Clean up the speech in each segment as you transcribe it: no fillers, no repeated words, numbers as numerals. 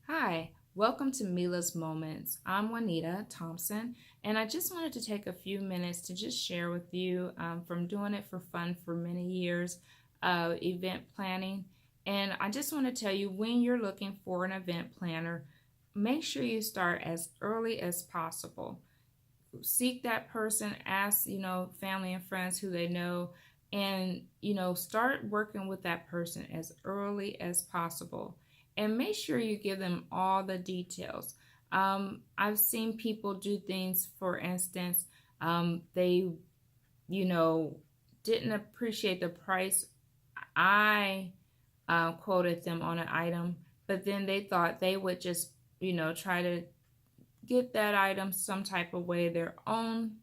Hi, welcome to Mila's Moments. I'm Juanita Thompson, and I just wanted to take a few minutes to just share with you from doing it for fun for many years, event planning. And I just want to tell you when you're looking for an event planner, make sure you start as early as possible. Seek that person, ask, family and friends who they know, and, start working with that person as early as possible. And make sure you give them all the details. I've seen people do things, for instance, they, you know, didn't appreciate the price I quoted them on an item, but then they thought they would just, try to get that item some type of way their own,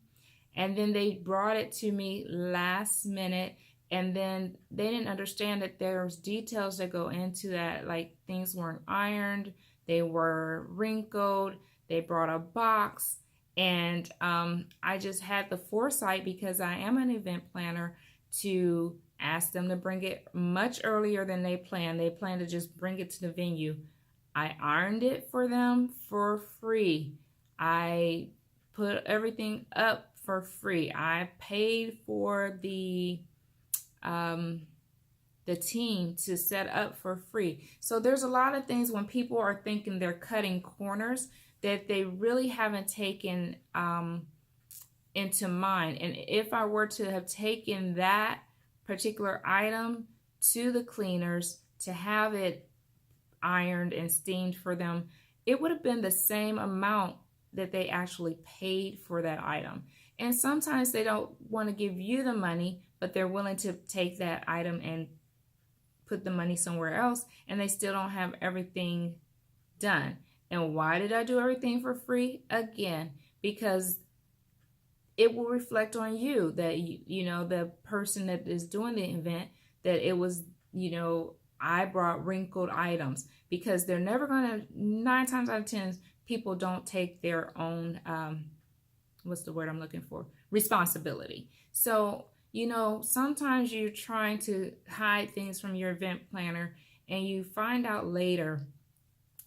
and then they brought it to me last minute, and then they didn't understand that there's details that go into that, like things weren't ironed, they were wrinkled, they brought a box, and I just had the foresight, because I am an event planner, to ask them to bring it much earlier than they planned. They planned to just bring it to the venue. I ironed it for them for free. I put everything up for free. I paid for the team to set up for free. So there's a lot of things when people are thinking they're cutting corners that they really haven't taken into mind. And if I were to have taken that particular item to the cleaners to have it ironed and steamed for them, it would have been the same amount that they actually paid for that item. And sometimes they don't want to give you the money, but they're willing to take that item and put the money somewhere else, and they still don't have everything done. And why did I do everything for free? Again, because it will reflect on you that, the person that is doing the event, that it was, I brought wrinkled items, because they're never going to, 9 times out of 10, people don't take their own, what's the word I'm looking for? Responsibility. So, sometimes you're trying to hide things from your event planner, and you find out later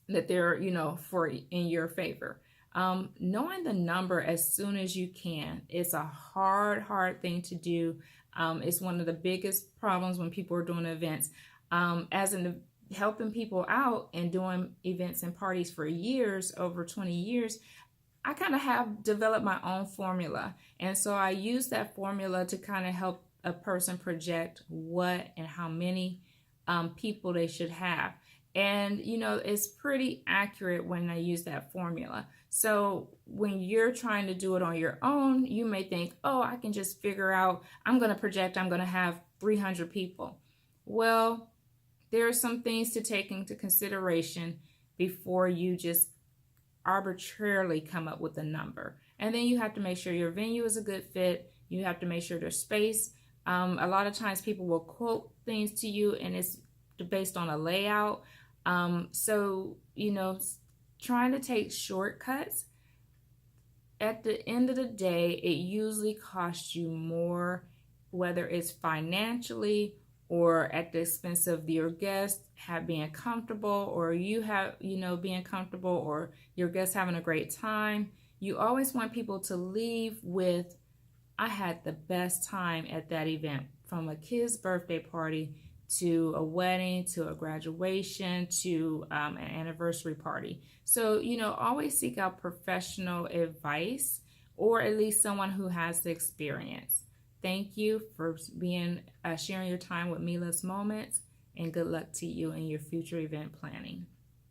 that they're, for in your favor. Knowing the number as soon as you can, it's a hard thing to do. It's one of the biggest problems when people are doing events. As in helping people out and doing events and parties for years, over 20 years, I kind of have developed my own formula. And so I use that formula to kind of help a person project what and how many people they should have. And, it's pretty accurate when I use that formula. So when you're trying to do it on your own, you may think, oh, I can just figure out, I'm going to have 300 people. Well, there are some things to take into consideration before you just arbitrarily come up with a number. And then you have to make sure your venue is a good fit. You have to make sure there's space. A lot of times people will quote things to you, and it's based on a layout. So, trying to take shortcuts, at the end of the day, it usually costs you more, whether it's financially or at the expense of your guests being comfortable, or you have, being comfortable, or your guests having a great time. You always want people to leave with, I had the best time at that event, from a kid's birthday party to a wedding, to a graduation, to an anniversary party. So, always seek out professional advice, or at least someone who has the experience. Thank you for sharing your time with Mila's Moments, and good luck to you in your future event planning.